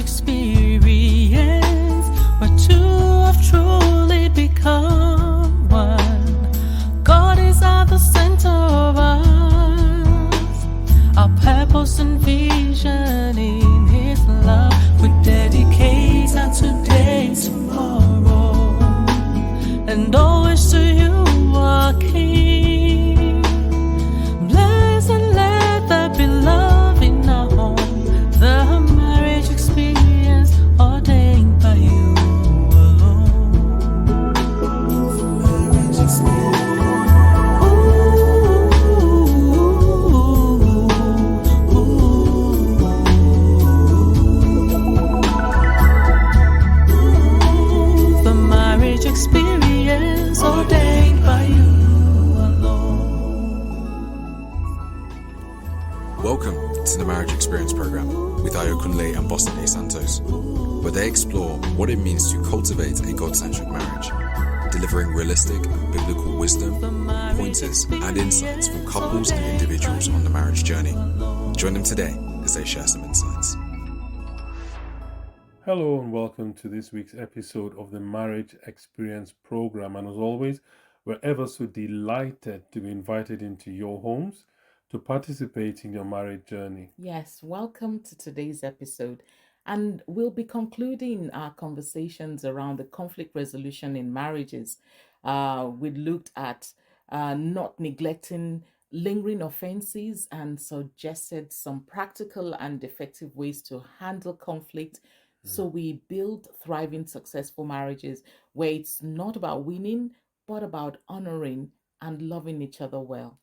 experience where two have truly become one. God is at the center of us, our purpose and vision in His love. We dedicate our today, tomorrow, and always to You, our King. Bless and let there be love in our home. The marriage experience ordained by You alone. The marriage experience. The marriage experience ordained by You alone. Welcome to the Marriage Experience program with Ayo Kunle and Boston A. Santos, where they explore what it means to cultivate a God-centric marriage, delivering realistic biblical wisdom, pointers, and insights from couples and individuals on the marriage journey. Join them today as they share some insights. Hello and welcome to this week's episode of the Marriage Experience program. And as always, we're ever so delighted to be invited into your homes to participate in your marriage journey. Yes, welcome to today's episode. And we'll be concluding our conversations around the conflict resolution in marriages. We looked at not neglecting lingering offenses and suggested some practical and effective ways to handle conflict. So we build thriving, successful marriages where it's not about winning, but about honoring and loving each other well.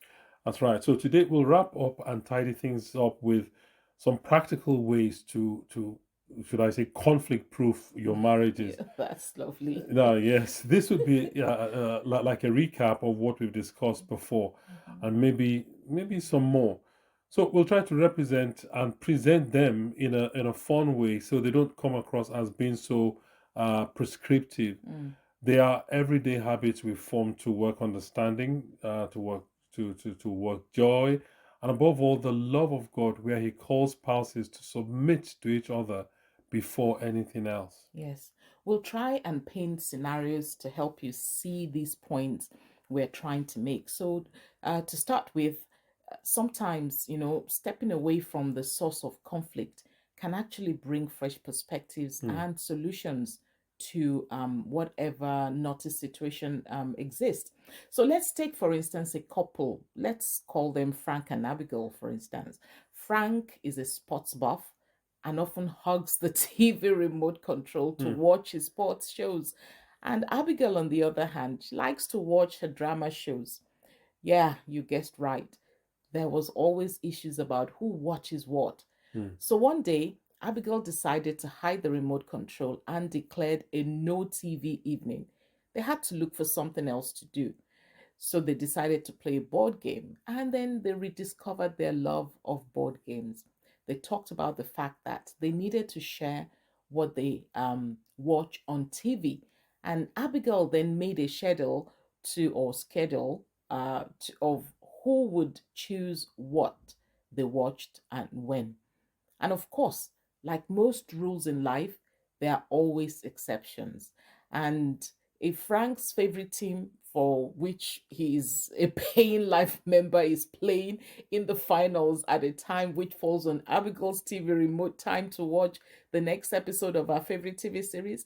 That's right. So today we'll wrap up and tidy things up with some practical ways to should I say, conflict-proof your marriages. That's lovely. Yes, this would be like a recap of what we've discussed before, and maybe some more. So we'll try to represent and present them in a fun way, so they don't come across as being so prescriptive. They are everyday habits we form to work understanding, to work joy, and above all, the love of God, where He calls spouses to submit to each other before anything else. Yes, we'll try and paint scenarios to help you see these points we're trying to make. So to start with, sometimes, stepping away from the source of conflict can actually bring fresh perspectives and solutions to whatever knotty situation exists. So let's take, for instance, a couple. Let's call them Frank and Abigail, for instance. Frank is a sports buff and often hugs the TV remote control to watch his sports shows. And Abigail, on the other hand, she likes to watch her drama shows. Yeah, you guessed right. There was always issues about who watches what. So one day, Abigail decided to hide the remote control and declared a no TV evening. They had to look for something else to do. So they decided to play a board game, and then they rediscovered their love of board games. They talked about the fact that they needed to share what they watch on TV. And Abigail then made a schedule of who would choose what they watched and when. And of course, like most rules in life, there are always exceptions. And if Frank's favorite team, for which he is a paying life member, is playing in the finals at a time which falls on Abigail's TV remote time to watch the next episode of our favorite TV series,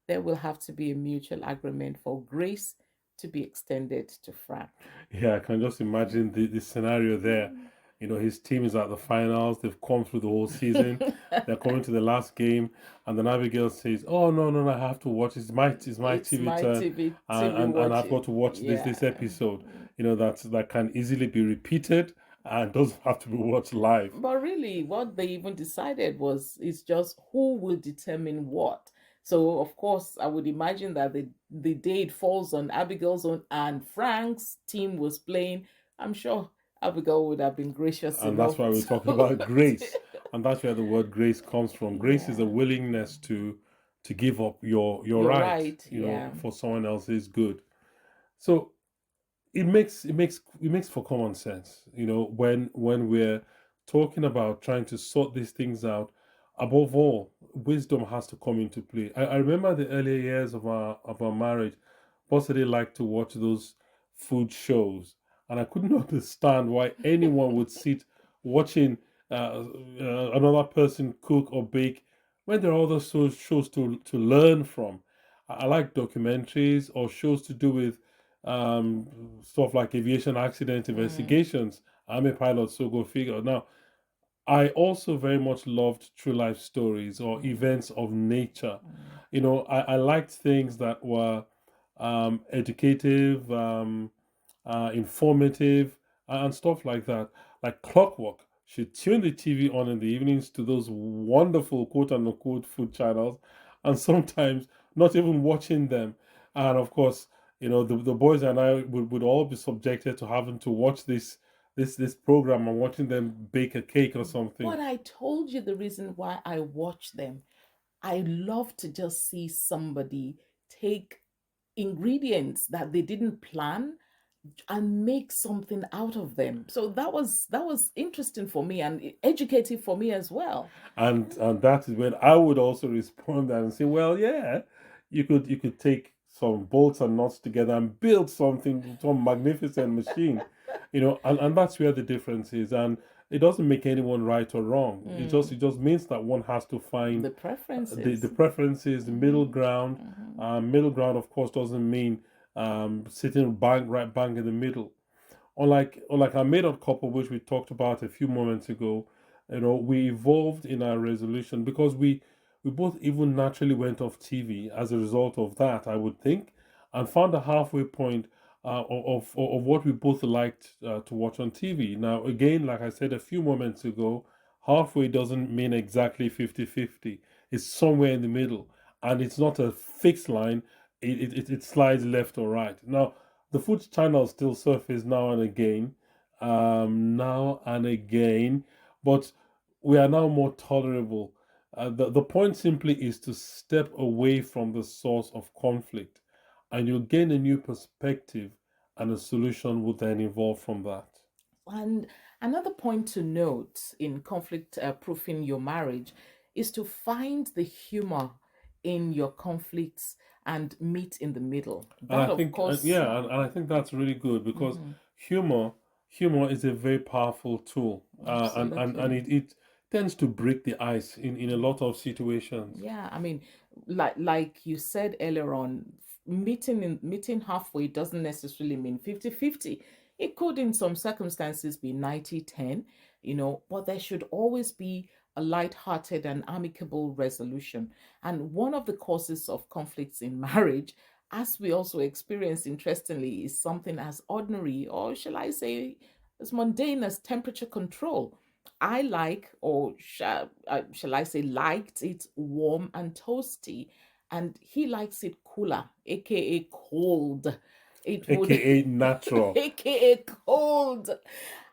there will have to be a mutual agreement for grace to be extended to Frank. Yeah, I can just imagine the scenario there. His team is at the finals. They've come through the whole season. They're coming to the last game, and then Abigail says, "Oh no, I have to watch. It's my TV turn, and I've got to watch this episode. That can easily be repeated and doesn't have to be watched live." But really, what they even decided is just who will determine what. So of course, I would imagine that the day it falls on Abigail's own and Frank's team was playing, I'm sure Abigail would have been gracious and enough. that's why we're talking about grace, and that's where the word grace comes from. Grace is a willingness to give up your right, for someone else's good. So it makes for common sense, when we're talking about trying to sort these things out. above all, wisdom has to come into play. I remember the earlier years of our marriage. Bossady liked to watch those food shows, and I couldn't understand why anyone would sit watching another person cook or bake when there are other shows to learn from. I like documentaries or shows to do with um, stuff like aviation accident Mm, investigations. I'm a pilot, so go figure. Now, I also very much loved true life stories or mm, events of nature. mm. I liked things that were educative, informative, and stuff like that. Like Clockwork, she tuned the TV on in the evenings to those wonderful quote unquote food channels, and sometimes not even watching them. And of course, the boys and I would all be subjected to having to watch this program and watching them bake a cake or something. But I told you the reason why I watch them. I love to just see somebody take ingredients that they didn't plan and make something out of them. So that was interesting for me and educative for me as well. And that is when I would also respond and say, well, yeah, you could take some bolts and nuts together and build something, some magnificent machine, and that's where the difference is. And it doesn't make anyone right or wrong. It just Mm, it just means that one has to find the the preferences. preferences, the middle Hmm. ground. Hmm. Middle ground, of course, doesn't mean sitting right bang in the middle. Unlike our made up couple, which we talked about a few moments ago, we evolved in our resolution because we both even naturally went off TV as a result of that, I would think, and found a halfway point of what we both liked to watch on TV. Now, again, like I said a few moments ago, halfway doesn't mean exactly 50-50. It's somewhere in the middle, and it's not a fixed line. It slides left or right. Now, the food channels still surface now and again, but we are now more tolerable. The point simply is to step away from the source of conflict, and you'll gain a new perspective, and a solution will then evolve from that. And another point to note in conflict proofing your marriage is to find the humor in your conflicts and meet in the middle. And I That, of think, course. yeah, and I think that's really good because Mhm, humor, humor is a very powerful tool, and absolutely. it tends to break the ice in a lot of situations. Yeah, I mean, like you said earlier on, meeting halfway doesn't necessarily mean 50-50. It could in some circumstances be 90-10, but there should always be a light-hearted and amicable resolution. And one of the causes of conflicts in marriage, as we also experience interestingly, is something as ordinary, or shall I say as mundane as temperature control. I like, or shall I say, liked it warm and toasty, and he likes it cooler, aka cold. It would, AKA natural. aka cold.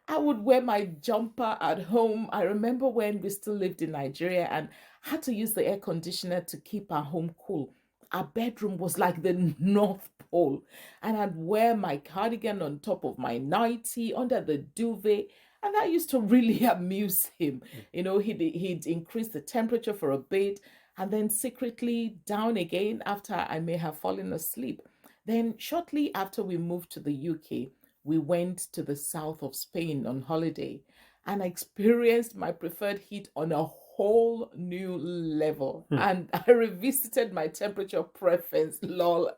I would wear my jumper at home. I remember when we still lived in Nigeria and had to use the air conditioner to keep our home cool. Our bedroom was like the North Pole, and I'd wear my cardigan on top of my nightie under the duvet, and that used to really amuse him. He'd increase the temperature for a bit and then secretly down again after I may have fallen asleep. Then, shortly after we moved to the UK, we went to the south of Spain on holiday, and I experienced my preferred heat on a whole new level. Hmm. And I revisited my temperature preference, lol.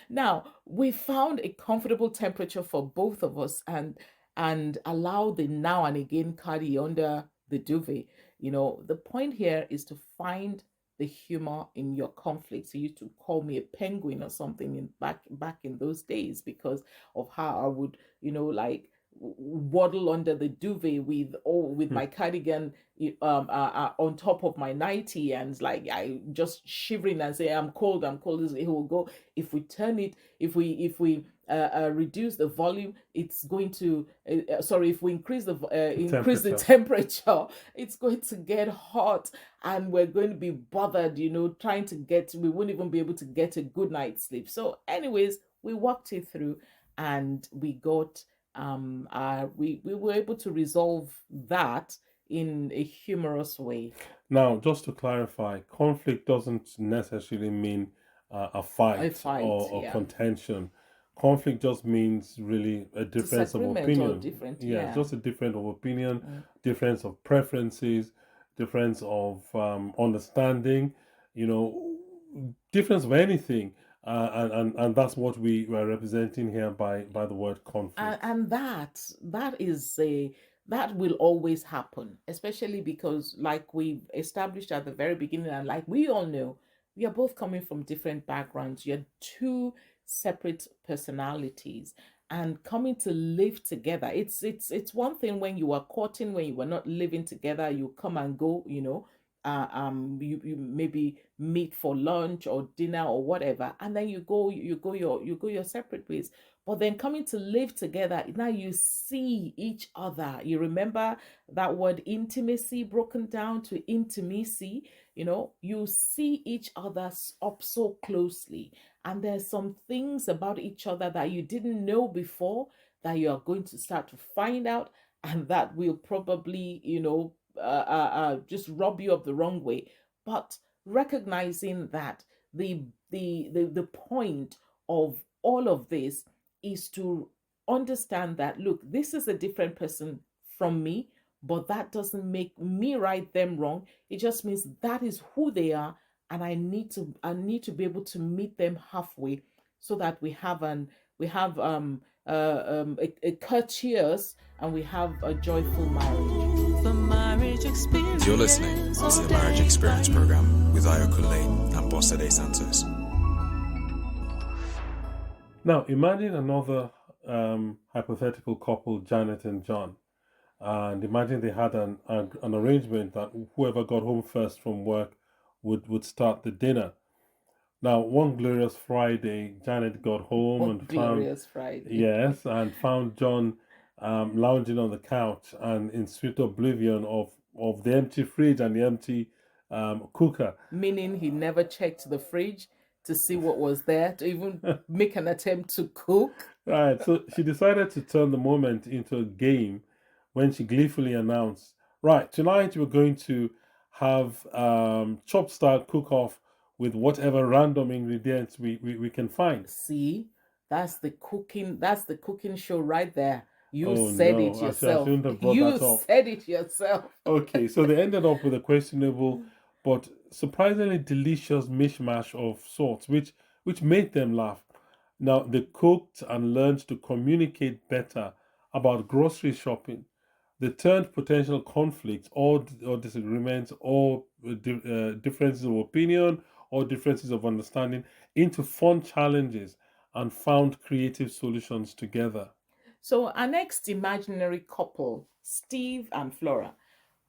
Now we found a comfortable temperature for both of us, and allow the now and again cardi under the duvet. The point here is to find the humor in your conflicts. You used to call me a penguin or something in back in those days because of how I would, like waddle under the duvet with Hmm. my cardigan on top of my nightie, and like I just shivering and say I'm cold, I'm cold. It will go if we turn it, if we reduce the volume, it's going to sorry, if we increase the Temperature. temperature, it's going to get hot, and we're going to be bothered, trying to we won't even be able to get a good night's sleep. So anyways, we walked it through, and we got we were able to resolve that in a humorous way. Now, just to clarify, conflict doesn't necessarily mean a fight, fight, or yeah. contention. Conflict just means really a difference of Disagreement or opinion. different, Yeah, yeah. just a difference of opinion, difference of preferences, difference of understanding, difference of anything. And that's what we were representing here by the word conflict. And that will always happen, especially because, like we established at the very beginning, and like we all know, we are both coming from different backgrounds. You're two separate personalities, and coming to live together. It's one thing when you are courting, when you were not living together, you come and go, you maybe meet for lunch or dinner or whatever, and then you go your separate ways. But then coming to live together, now you see each other. You remember that word intimacy broken down to intimacy. You see each other up so closely. And there's some things about each other that you didn't know before that you are going to start to find out, and that will probably, just rub you up the wrong way. But recognizing that the point of all of this is to understand that, look, this is a different person from me, but that doesn't make me right them wrong. It just means that is who they are, and I need to be able to meet them halfway, so that we have a courteous, and we have a joyful marriage. The marriage experience. You're listening to all the day Marriage Experience by you. program with Ayo Kunle and Bosade Santos. Now, imagine another hypothetical couple, Janet and John. And imagine they had an arrangement that whoever got home first from work would start the dinner. Now, one glorious Friday, Janet got home What and found, glorious Friday. yes, and found John lounging on the couch and in sweet oblivion of the empty fridge and the empty cooker. Meaning he never checked the fridge to see what was there, to even make an attempt to cook. Right, so she decided to turn the moment into a game when she gleefully announced, right, tonight we're going to have chop style cook-off with whatever random ingredients we can find. See, that's the cooking show right there. You Oh, said no, it actually, I yourself. shouldn't have brought You that up. said it yourself. Okay, so they ended up with a questionable but surprisingly delicious mishmash of sorts, which made them laugh. Now, they cooked and learned to communicate better about grocery shopping. They turned potential conflicts or disagreements or differences of opinion or differences of understanding into fun challenges and found creative solutions together. So our next imaginary couple, Steve and Flora,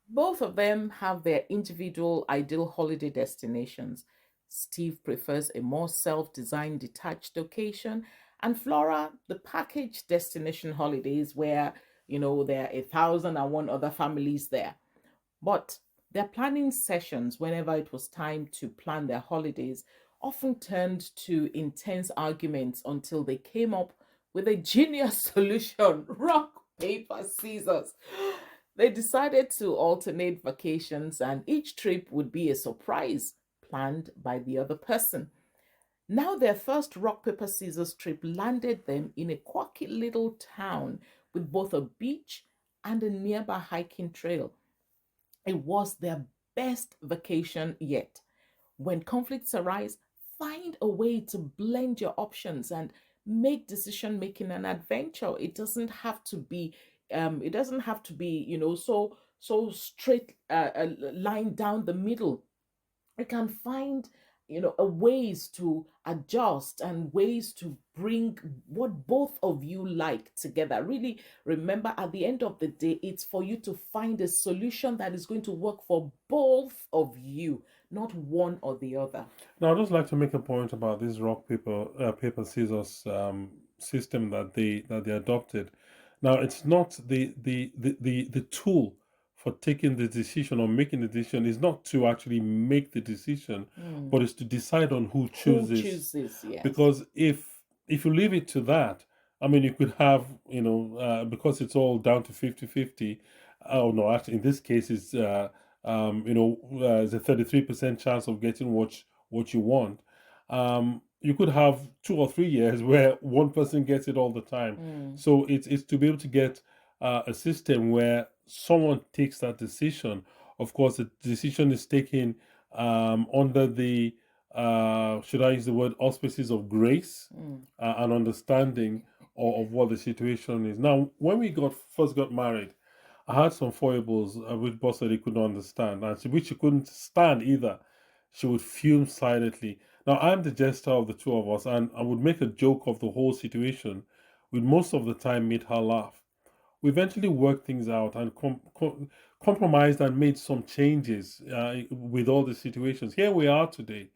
both of them have their individual ideal holiday destinations. Steve prefers a more self-designed detached location, and Flora the packaged destination holidays where there are 1,001 other families there. But their planning sessions, whenever it was time to plan their holidays, often turned to intense arguments until they came up with a genius solution: rock, paper, scissors. They decided to alternate vacations, and each trip would be a surprise planned by the other person. Now, their first rock, paper, scissors trip landed them in a quirky little town with both a beach and a nearby hiking trail. It was their best vacation yet. When conflicts arise, find a way to blend your options and make decision making an adventure. It doesn't have to be so straight, line down the middle. You can find a ways to adjust and ways to bring what both of you like together. Really, remember, at the end of the day, it's for you to find a solution that is going to work for both of you, not one or the other. Now, I'd just like to make a point about this rock paper scissors system that they adopted. Now, it's not the tool for taking the decision or making the decision is not to actually make the decision, but it's to decide on who Who chooses. chooses? Yes. Because if you leave it to that, I mean, you could have, because it's all down to 50-50. Oh no, actually, in this case, it's there's a 33% chance of getting what you want. You could have 2 or 3 years where one person gets it all the time. Mm. So it's to be able to get a system where someone takes that decision. Of course, the decision is taken under the should I use the word auspices of grace Mm. and understanding of what the situation is. Now, when we first got married, I had some foibles which boss said he couldn't understand, and which she couldn't stand either. She would fume silently. Now, I'm the jester of the two of us, and I would make a joke of the whole situation, would most of the time make her laugh. We eventually worked things out and compromised and made some changes with all the situations. Here we are today.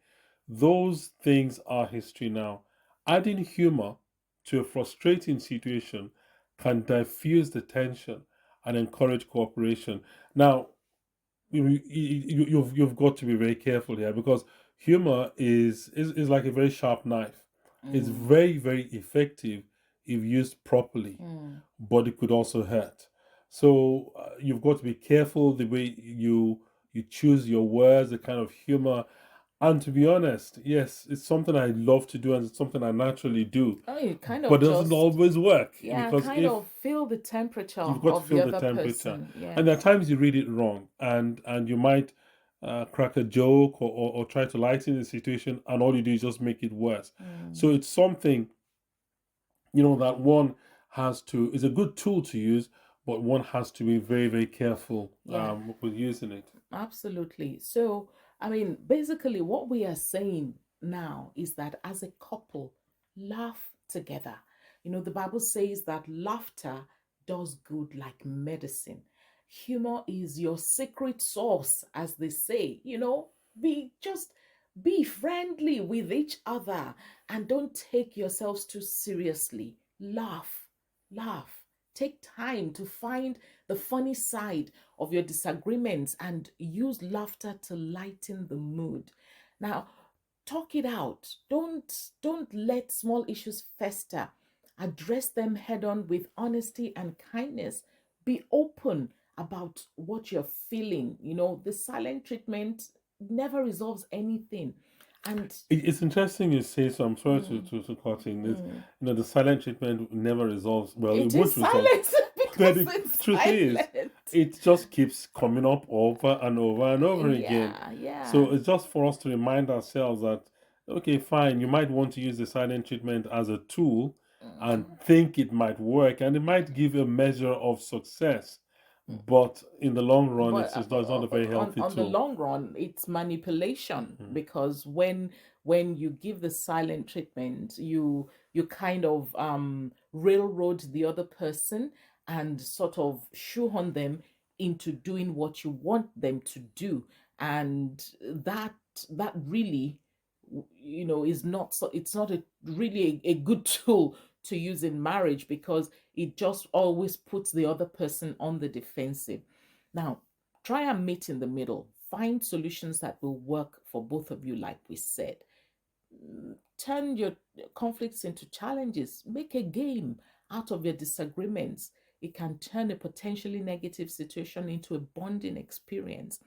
Those things are history now. Adding humor to a frustrating situation can diffuse the tension and encourage cooperation. Now, you've got to be very careful here because humor is like a very sharp knife. It's Mm. very, very effective if used properly, Mm. but it could also hurt. So you've got to be careful the way you choose your words, the kind of humor. And to be honest, yes, it's something I love to do and it's something I naturally do, Oh, you kind but of it doesn't just, always work yeah, because kind if of feel the temperature you've got to of the feel the other temperature, person. and there are Yes. times you read it wrong, and you might crack a joke or try to lighten the situation, and all you do is just make it worse. Mm. So it's something that one has to is a good tool to use, but one has to be very, very careful Yeah, with using it. absolutely. So, I mean, basically, what we are saying now is that as a couple, laugh together. The Bible says that laughter does good like medicine. Humor is your secret sauce, as they say. Be friendly with each other and don't take yourselves too seriously. Laugh, laugh. Take time to find the funny side of your disagreements and use laughter to lighten the mood. Now, talk it out. Don't let small issues fester. Address them head on with honesty and kindness. Be open about what you're feeling. The silent treatment never resolves anything. And It's interesting you say so. I'm sorry to, mm, to cut in this. mm, The silent treatment never resolves. Well, it it is won't resolve. silent But because the it's truth is, silent. it just keeps coming up over and over and over again. Yeah, yeah. So it's just for us to remind ourselves that, okay, fine, you might want to use the silent treatment as a tool and Mm. think it might work and it might give a measure of success. But in the long run, But it's not a very healthy on the tool. long run, it's manipulation Mm. because when you give the silent treatment, you kind of railroad the other person and sort of shoehorn them into doing what you want them to do, and that really, is not so. It's not really a good tool to use in marriage because it just always puts the other person on the defensive. Now, try and meet in the middle. Find solutions that will work for both of you, like we said. Turn your conflicts into challenges. Make a game out of your disagreements. It can turn a potentially negative situation into a bonding experience.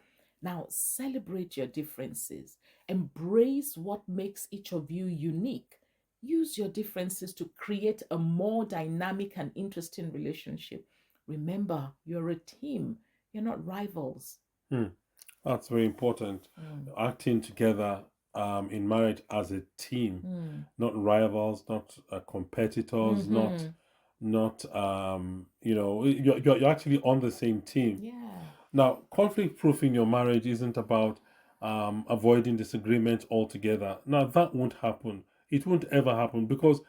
Now, celebrate your differences. Embrace what makes each of you unique. Use your differences to create a more dynamic and interesting relationship. Remember, you're a team, you're not rivals. Hmm. That's very important. Mm. Acting together in marriage as a team, Mm. not rivals, not competitors, not Mm-hmm. not you're actually on the same team. Yeah. Now, conflict proofing your marriage isn't about avoiding disagreement altogether. Now, that won't happen. It won't ever happen because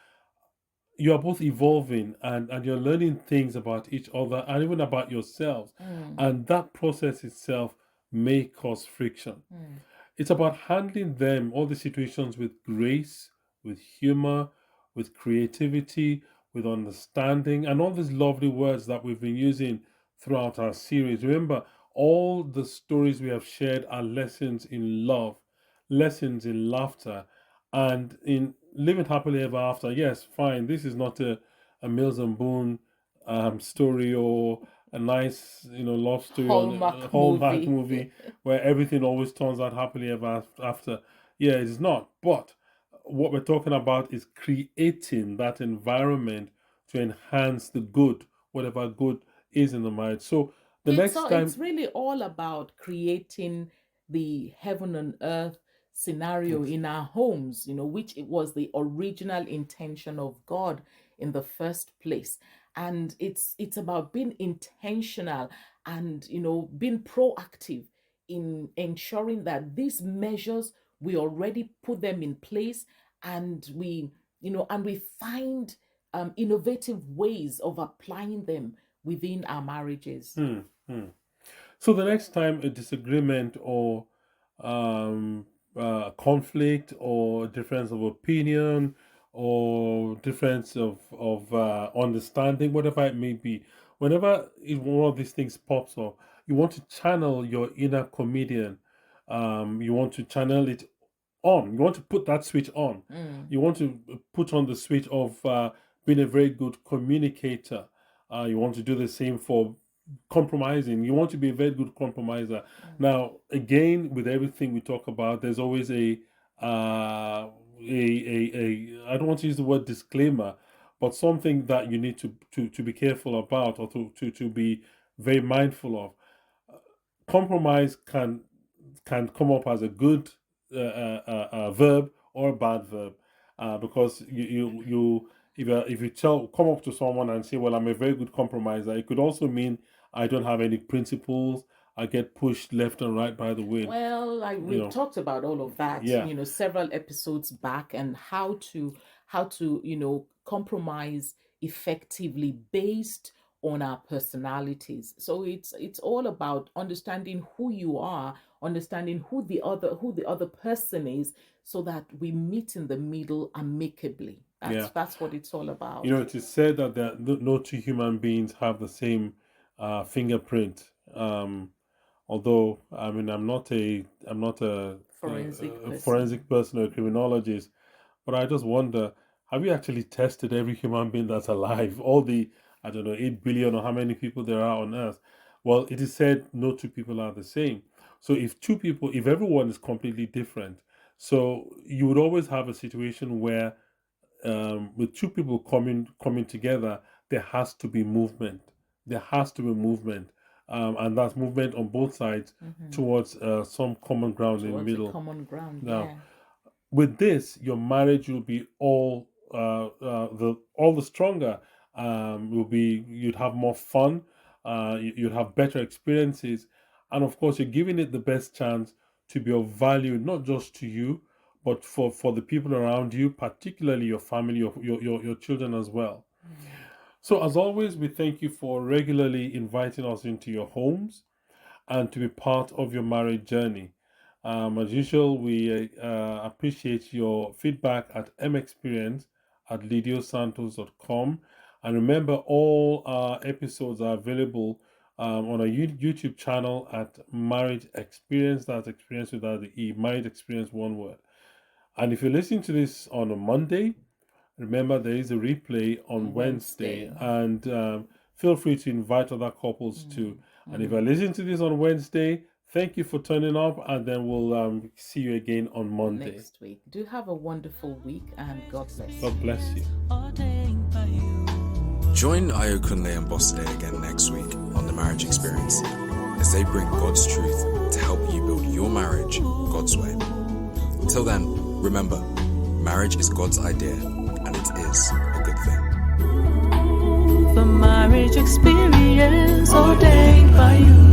you are both evolving and you're learning things about each other and even about yourselves. Mm. And that process itself may cause friction. Mm. It's about handling them, all the situations, with grace, with humor, with creativity, with understanding, and all these lovely words that we've been using throughout our series. Remember, all the stories we have shared are lessons in love, lessons in laughter, and in living happily ever after. Yes, fine, this is not a Mills and Boone story or a nice, love story Hallmark on a Hallmark movie. movie where everything always turns out happily ever after. Yeah, it is not. But what we're talking about is creating that environment to enhance the good, whatever good is in the marriage. So the next time, It's really all about creating the heaven and earth scenario in our homes, which it was the original intention of God in the first place. And it's about being intentional and being proactive in ensuring that these measures, we already put them in place, and we find innovative ways of applying them within our marriages. So the next time a disagreement or um, conflict or difference of opinion or difference of understanding, whatever it may be, whenever one of these things pops up, you want to channel your inner comedian. You want to channel it on. You want to put that switch on. You want to put on the switch of being a very good communicator. You want to do the same for compromising. You want to be a very good compromiser. Now, again, with everything we talk about, there's always a I don't want to use the word disclaimer, but something that you need to be careful about, or to be very mindful of. Compromise can come up as a good verb or a bad verb, because if you come up to someone and say, well, I'm a very good compromiser, it could also mean I don't have any principles. I get pushed left and right by the wind. Well, like we've talked about all of that, Yeah. several episodes back, and how to compromise effectively based on our personalities. So it's all about understanding who you are, understanding who the other person is, so that we meet in the middle amicably. That's what it's all about. It is said that no two human beings have the same fingerprint. Although I'm not a forensic person or a criminologist, but I just wonder, have you actually tested every human being that's alive? All the 8 billion or how many people there are on Earth? Well, it is said no two people are the same. So if everyone is completely different, so you would always have a situation where with two people coming together, there has to be movement. And that's movement on both sides towards some common ground in the middle. Common ground. Now, with this, your marriage will be all the stronger. You'd have more fun. You'd have better experiences, and of course, you're giving it the best chance to be of value, not just to you, but for the people around you, particularly your family, your children as well. So as always, we thank you for regularly inviting us into your homes and to be part of your marriage journey. As usual, we appreciate your feedback at MXperience@lidiosantos.com. And remember, all our episodes are available on our YouTube channel at Marriage Experience. That's experience without the E. Marriage Experience, one word. And if you're listening to this on a Monday, remember there is a replay on Wednesday. And feel free to invite other couples too. And if you're listening to this on Wednesday, thank you for turning up, and then we'll see you again on Monday. Next week. Do have a wonderful week, and God bless. God bless you. Join Ayo Kunle and Boss Day again next week on The Marriage Experience as they bring God's truth to help you build your marriage God's way. Until then, remember, marriage is God's idea, and it is a good thing. The marriage experience ordained by you.